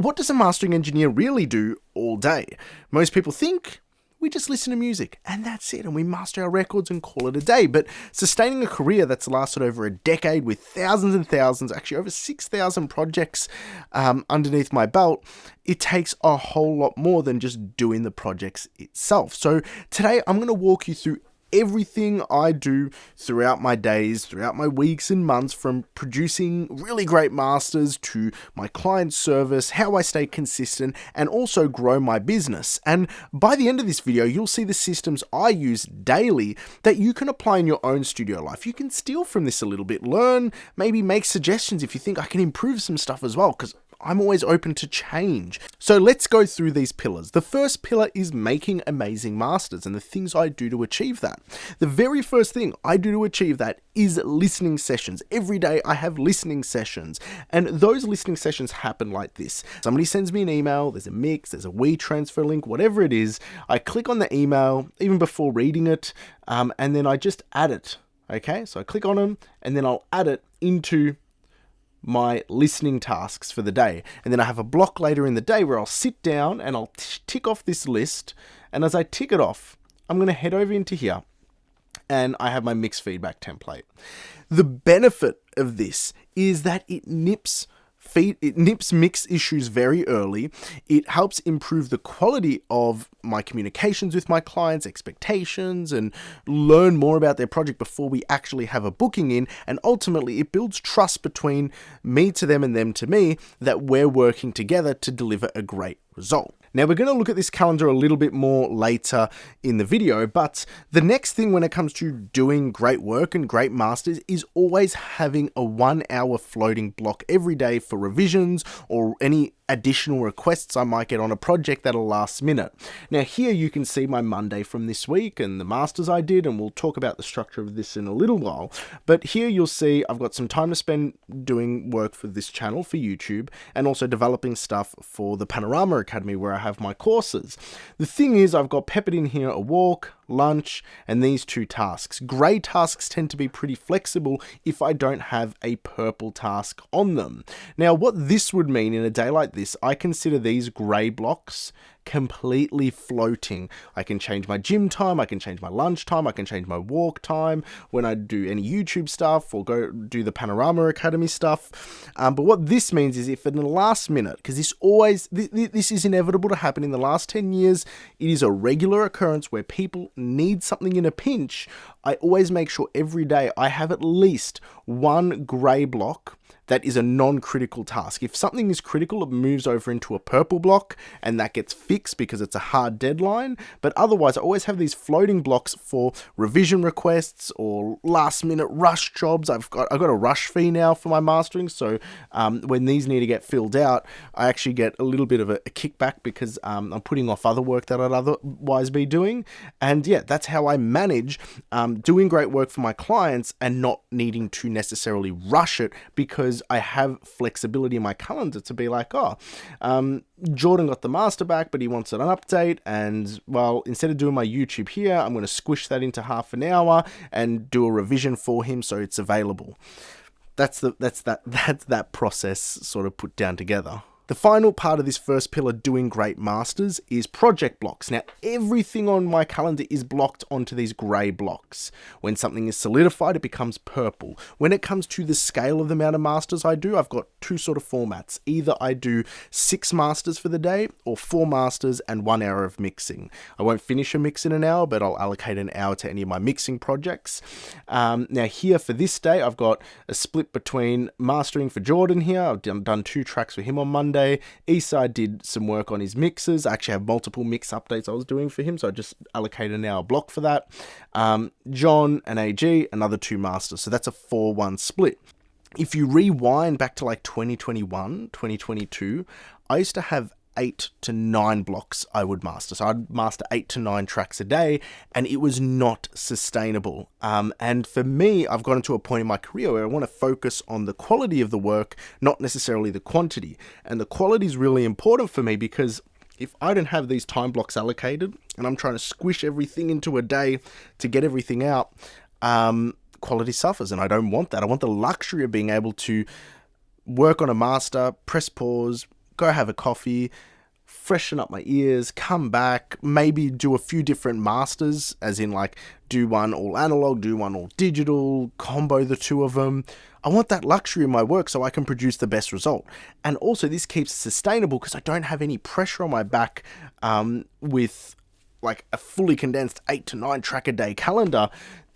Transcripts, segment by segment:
what does a mastering engineer really do all day? Most people think we just listen to music and that's it, and we master our records and call it a day. But sustaining a career that's lasted over a decade with thousands and thousands, actually over 6,000 projects underneath my belt, it takes a whole lot more than just doing the projects itself. So today I'm going to walk you through everything I do throughout my days, throughout my weeks and months, from producing really great masters to my client service, how I stay consistent and also grow my business. And by the end of this video, you'll see the systems I use daily that you can apply in your own studio life. You can steal from this a little bit, learn, maybe make suggestions if you think I can improve some stuff as well, because I'm always open to change. So let's go through these pillars. The first pillar is making amazing masters and the things I do to achieve that. The very first thing I do to achieve that is listening sessions. Every day I have listening sessions, and those listening sessions happen like this. Somebody sends me an email, there's a mix, there's a WeTransfer link, whatever it is. I click on the email even before reading it, and then I just add it. Okay, so I click on them and then I'll add it into my listening tasks for the day. And then I have a block later in the day where I'll sit down and I'll tick off this list. And as I tick it off, I'm going to head over into here and I have my mix feedback template. The benefit of this is that it nips mix issues very early. It helps improve the quality of my communications with my clients, expectations, and learn more about their project before we actually have a booking in. And ultimately, it builds trust between me to them and them to me that we're working together to deliver a great result. Now, we're going to look at this calendar a little bit more later in the video, but the next thing when it comes to doing great work and great masters is always having a 1 hour floating block every day for revisions or any additional requests I might get on a project that are last minute. Now here you can see my Monday from this week and the masters I did, and we'll talk about the structure of this in a little while. But here you'll see I've got some time to spend doing work for this channel for YouTube and also developing stuff for the Panorama Academy where I have my courses. The thing is, I've got peppered in here a walk, lunch, and these 2 tasks. Grey tasks tend to be pretty flexible if I don't have a purple task on them. Now, what this would mean in a day like this, I consider these grey blocks completely floating. I can change my gym time, I can change my lunch time, I can change my walk time when I do any YouTube stuff or go do the Panorama Academy stuff. But what this means is if in the last minute, because this is inevitable to happen in the last 10 years, it is a regular occurrence where people need something in a pinch, I always make sure every day I have at least one grey block that is a non-critical task. If something is critical, it moves over into a purple block and that gets fixed because it's a hard deadline. But otherwise, I always have these floating blocks for revision requests or last minute rush jobs. I've got a rush fee now for my mastering. So when these need to get filled out, I actually get a little bit of a kickback because I'm putting off other work that I'd otherwise be doing. And yeah, that's how I manage doing great work for my clients and not needing to necessarily rush it, because I have flexibility in my calendar to be like, Jordan got the master back, but he wants an update. And well, instead of doing my YouTube here, I'm going to squish that into half an hour and do a revision for him so it's available. That's that process sort of put down together. The final part of this first pillar, doing great masters, is project blocks. Now, everything on my calendar is blocked onto these grey blocks. When something is solidified, it becomes purple. When it comes to the scale of the amount of masters I do, I've got 2 sort of formats. Either I do 6 masters for the day or 4 masters and 1 hour of mixing. I won't finish a mix in an hour, but I'll allocate an hour to any of my mixing projects. Now here for this day, I've got a split between mastering for Jordan here. I've done 2 tracks for him on Monday. Eastside did some work on his mixes. I actually have multiple mix updates I was doing for him, so I just allocated an hour block for that. John and AG, another 2 masters. So that's a 4-1 split. If you rewind back to like 2021, 2022, I used to have 8 to 9 blocks I would master. So I'd master 8 to 9 tracks a day, and it was not sustainable. And for me, I've gotten to a point in my career where I want to focus on the quality of the work, not necessarily the quantity. And the quality is really important for me because if I don't have these time blocks allocated and I'm trying to squish everything into a day to get everything out, quality suffers, and I don't want that. I want the luxury of being able to work on a master, press pause, go have a coffee, freshen up my ears, come back, maybe do a few different masters, as in like do one all analog, do one all digital, combo the two of them. I want that luxury in my work so I can produce the best result. And also this keeps it sustainable because I don't have any pressure on my back with like a fully condensed 8 to 9 track a day calendar.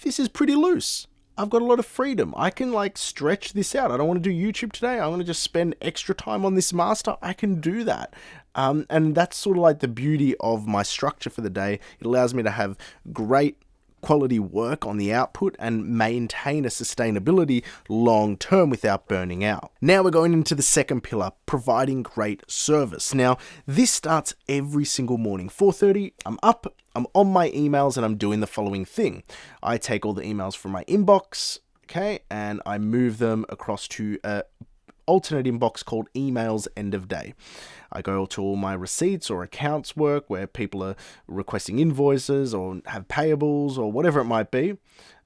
This is pretty loose. I've got a lot of freedom. I can like stretch this out. I don't want to do YouTube today. I want to just spend extra time on this master. I can do that. And that's sort of like the beauty of my structure for the day. It allows me to have great quality work on the output and maintain a sustainability long term without burning out. Now we're going into the second pillar, providing great service. Now this starts every single morning. 4:30, I'm up, I'm on my emails, and I'm doing the following thing. I take all the emails from my inbox, okay, and I move them across to a alternate inbox called emails end of day. I go to all my receipts or accounts work where people are requesting invoices or have payables or whatever it might be.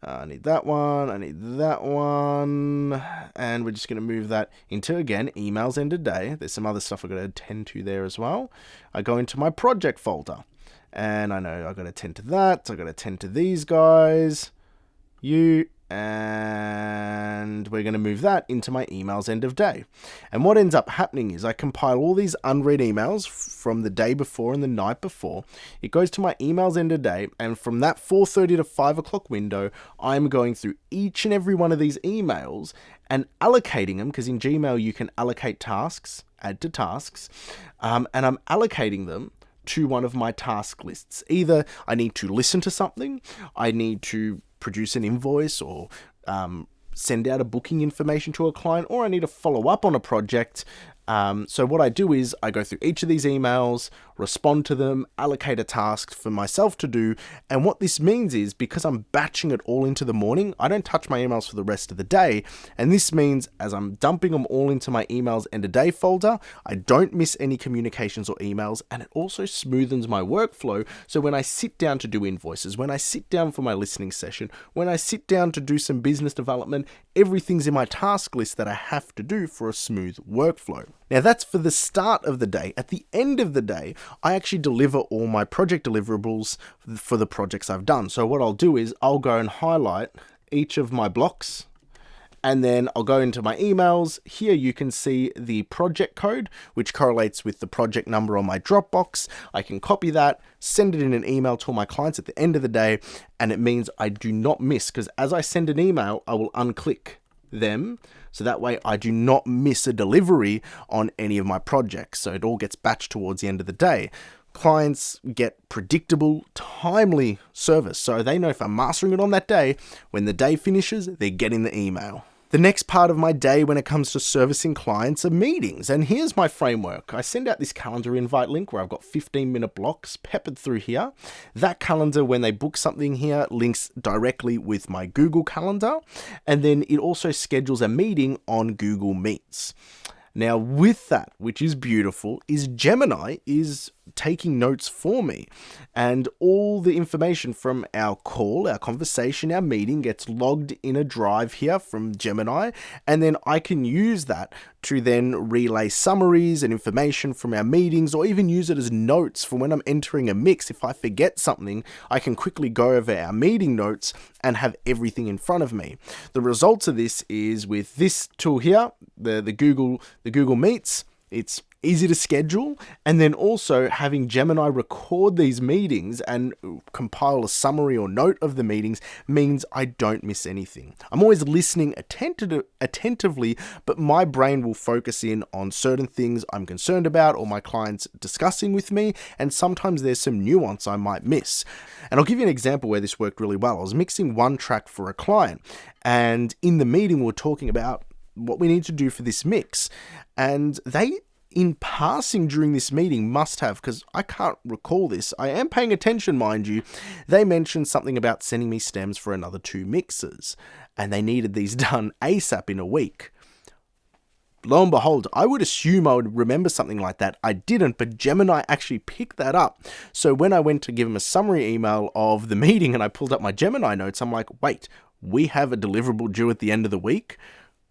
I need that one, I need that one, and we're just going to move that into, again, emails end of day. There's some other stuff I've got to attend to there as well. I go into my project folder, and I know I've got to attend to that, so I've got to attend to these guys, and we're going to move that into my emails end of day. And what ends up happening is I compile all these unread emails from the day before and the night before. It goes to my emails end of day, and from that 4:30 to 5 o'clock window, I'm going through each and every one of these emails and allocating them, because in Gmail you can allocate tasks, add to tasks, and I'm allocating them to one of my task lists. Either I need to listen to something, I need to produce an invoice, or send out a booking information to a client, or I need to follow up on a project. So what I do is I go through each of these emails, respond to them, allocate a task for myself to do. And what this means is, because I'm batching it all into the morning, I don't touch my emails for the rest of the day. And this means as I'm dumping them all into my emails end of day folder, I don't miss any communications or emails. And it also smoothens my workflow. So when I sit down to do invoices, when I sit down for my listening session, when I sit down to do some business development, everything's in my task list that I have to do for a smooth workflow. Now that's for the start of the day. At the end of the day, I actually deliver all my project deliverables for the projects I've done. So what I'll do is I'll go and highlight each of my blocks, and then I'll go into my emails. Here you can see the project code, which correlates with the project number on my Dropbox. I can copy that, send it in an email to all my clients at the end of the day, and it means I do not miss, because as I send an email, I will unclick them, so that way I do not miss a delivery on any of my projects. So it all gets batched towards the end of the day. Clients get predictable, timely service, so they know if I'm mastering it on that day, when the day finishes, they're getting the email. The next part of my day when it comes to servicing clients are meetings, and here's my framework. I send out this calendar invite link where I've got 15-minute blocks peppered through here. That calendar, when they book something here, links directly with my Google Calendar, and then it also schedules a meeting on Google Meets. Now with that, which is beautiful, is Gemini is taking notes for me, and all the information from our call, our conversation, our meeting gets logged in a drive here from Gemini, and then I can use that to then relay summaries and information from our meetings, or even use it as notes for when I'm entering a mix. If I forget something, I can quickly go over our meeting notes and have everything in front of me. The results of this is with this tool here, the Google Meets. It's easy to schedule, and then also having Gemini record these meetings and compile a summary or note of the meetings means I don't miss anything. I'm always listening attentively, but my brain will focus in on certain things I'm concerned about or my clients discussing with me, and sometimes there's some nuance I might miss. And I'll give you an example where this worked really well. I was mixing one track for a client, and in the meeting we were talking about what we need to do for this mix, and they, in passing during this meeting, must have, because I can't recall this, I am paying attention, mind you, they mentioned something about sending me stems for another 2 mixes, and they needed these done ASAP in a week. Lo and behold, I would assume I would remember something like that. I didn't, but Gemini actually picked that up. So when I went to give him a summary email of the meeting and I pulled up my Gemini notes, I'm like, wait, we have a deliverable due at the end of the week?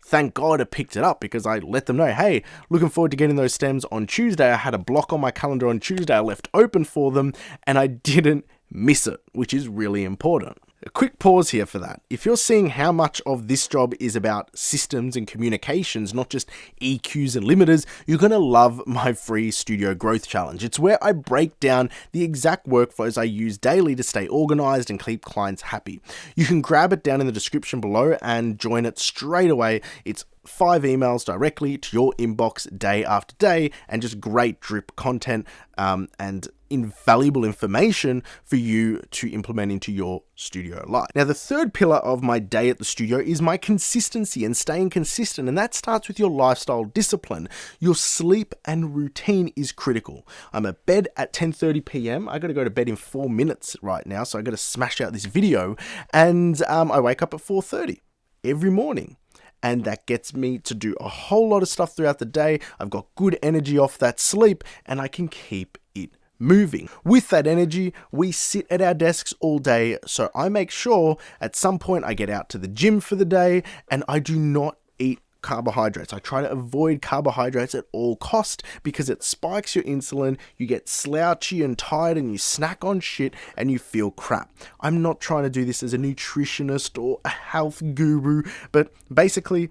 thank God I picked it up because I let them know, hey, looking forward to getting those stems on Tuesday. I had a block on my calendar on Tuesday I left open for them, and I didn't miss it, which is really important. A quick pause here for that. If you're seeing how much of this job is about systems and communications, not just EQs and limiters, you're going to love my free Studio Growth Challenge. It's where I break down the exact workflows I use daily to stay organized and keep clients happy. You can grab it down in the description below and join it straight away. It's 5 emails directly to your inbox day after day, and just great drip content and invaluable information for you to implement into your studio life. Now, the third pillar of my day at the studio is my consistency and staying consistent, and that starts with your lifestyle discipline. Your sleep and routine is critical. I'm at bed at 10:30 p.m. I got to go to bed in 4 minutes right now, so I got to smash out this video, and I wake up at 4:30 every morning. And that gets me to do a whole lot of stuff throughout the day. I've got good energy off that sleep, and I can keep it moving. With that energy, we sit at our desks all day, so I make sure at some point I get out to the gym for the day, and I do not eat carbohydrates. I try to avoid carbohydrates at all cost because it spikes your insulin, you get slouchy and tired, and you snack on shit and you feel crap. I'm not trying to do this as a nutritionist or a health guru, but basically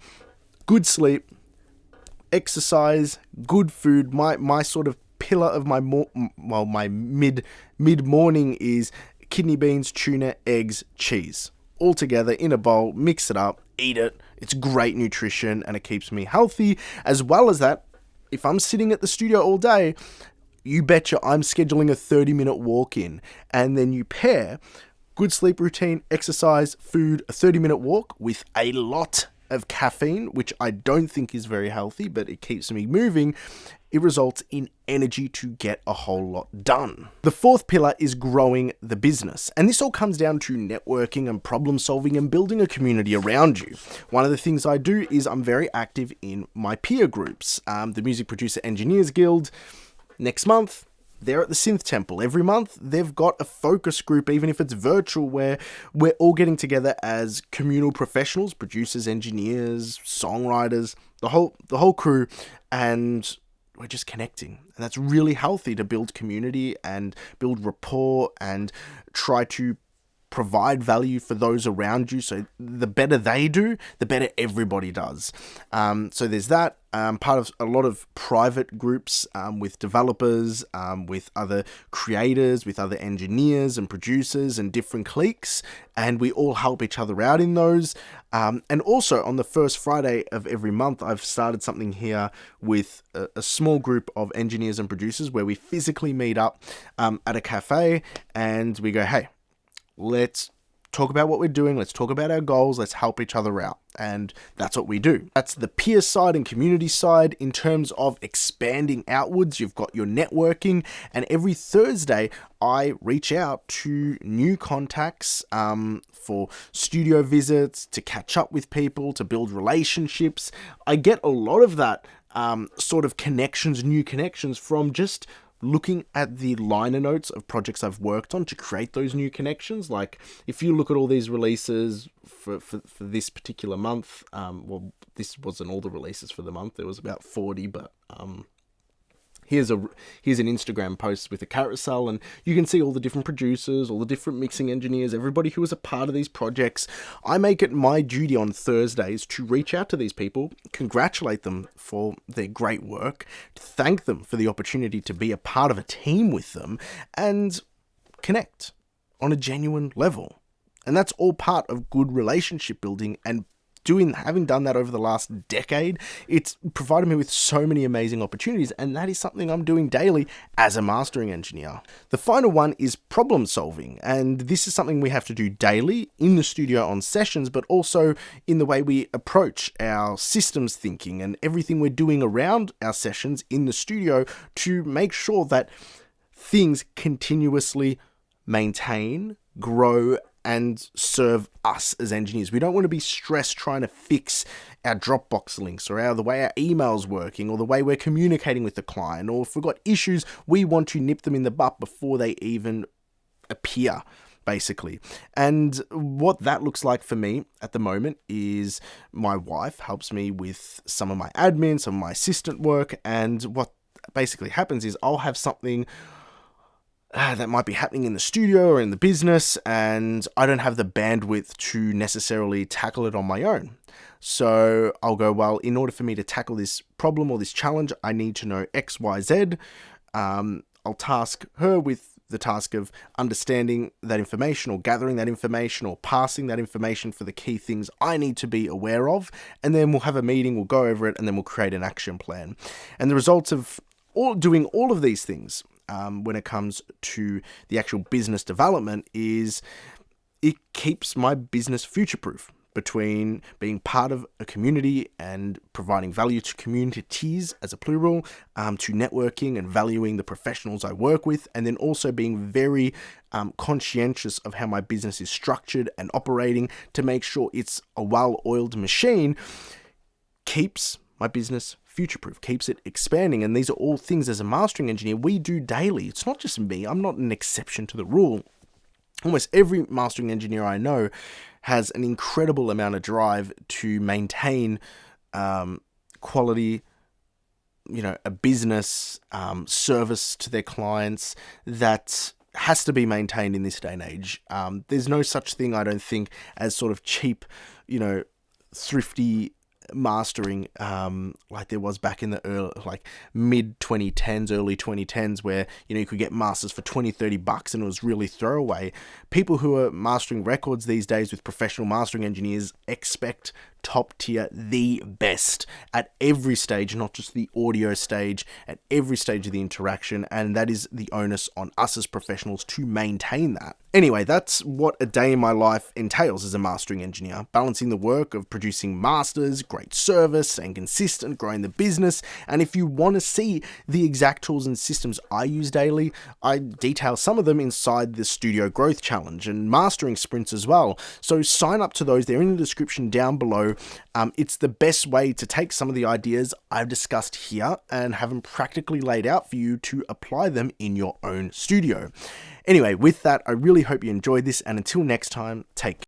good sleep, exercise, good food. My sort of pillar of my mid morning is kidney beans, tuna, eggs, cheese. All together in a bowl, mix it up, eat it. It's great nutrition and it keeps me healthy. As well as that, if I'm sitting at the studio all day, you betcha I'm scheduling a 30-minute walk in, and then you pair good sleep routine, exercise, food, a 30-minute walk with a lot of caffeine, which I don't think is very healthy, but it keeps me moving. It results in energy to get a whole lot done. The fourth pillar is growing the business. And this all comes down to networking and problem solving and building a community around you. One of the things I do is I'm very active in my peer groups. The Music Producer Engineers Guild, next month, they're at the Synth Temple. Every month, they've got a focus group, even if it's virtual, where we're all getting together as communal professionals, producers, engineers, songwriters, the whole crew, and we're just connecting. And that's really healthy to build community and build rapport and try to provide value for those around you. So the better they do, the better everybody does. So there's that. Part of a lot of private groups with developers, with other creators, with other engineers and producers and different cliques, and we all help each other out in those. And also on the first Friday of every month, I've started something here with a small group of engineers and producers where we physically meet up at a cafe and we go, hey, let's talk about what we're doing. Let's talk about our goals. Let's help each other out. And that's what we do. That's the peer side and community side. In terms of expanding outwards, you've got your networking. And every Thursday, I reach out to new contacts for studio visits, to catch up with people, to build relationships. I get a lot of that sort of connections, new connections from just looking at the liner notes of projects I've worked on to create those new connections. Like if you look at all these releases for this particular month, well, this wasn't all the releases for the month. There was about 40, but here's an Instagram post with a carousel, and you can see all the different producers, all the different mixing engineers, everybody who was a part of these projects. I make it my duty on Thursdays to reach out to these people, congratulate them for their great work, to thank them for the opportunity to be a part of a team with them, and connect on a genuine level. And that's all part of good relationship building, and having done that over the last decade, it's provided me with so many amazing opportunities, and that is something I'm doing daily as a mastering engineer. The final one is problem solving, and this is something we have to do daily in the studio on sessions, but also in the way we approach our systems thinking and everything we're doing around our sessions in the studio to make sure that things continuously maintain, grow, and serve us as engineers. We don't want to be stressed trying to fix our Dropbox links or the way our email's working or the way we're communicating with the client. Or if we've got issues, we want to nip them in the butt before they even appear. basically. And what that looks like for me at the moment is my wife helps me with some of my admin, some of my assistant work, and what basically happens is I'll have something that might be happening in the studio or in the business, and I don't have the bandwidth to necessarily tackle it on my own. So I'll go, well, in order for me to tackle this problem or this challenge, I need to know X, Y, Z. I'll task her with the task of understanding that information or gathering that information or passing that information for the key things I need to be aware of. And then we'll have a meeting, we'll go over it, and then we'll create an action plan. And the results of doing all of these things when it comes to the actual business development is it keeps my business future-proof. Between being part of a community and providing value to communities as a plural, to networking and valuing the professionals I work with, and then also being very conscientious of how my business is structured and operating to make sure it's a well-oiled machine, keeps my business future-proof, keeps it expanding. And these are all things as a mastering engineer we do daily. It's not just me. I'm not an exception to the rule. Almost every mastering engineer I know has an incredible amount of drive to maintain quality, a business service to their clients that has to be maintained in this day and age. There's no such thing, I don't think, as sort of cheap, thrifty mastering like there was back in the mid 2010s, early 2010s, where you could get masters for $20-30 and it was really throwaway. People who are mastering records these days with professional mastering engineers expect top tier, the best at every stage, not just the audio stage, at every stage of the interaction, and that is the onus on us as professionals to maintain that. Anyway, that's what a day in my life entails as a mastering engineer, balancing the work of producing masters, great service, and consistent, growing the business. And if you want to see the exact tools and systems I use daily, I detail some of them inside the Studio Growth Challenge and mastering sprints as well. So sign up to those, they're in the description down below. It's the best way to take some of the ideas I've discussed here and have them practically laid out for you to apply them in your own studio. Anyway, with that, I really hope you enjoyed this, and until next time, take care.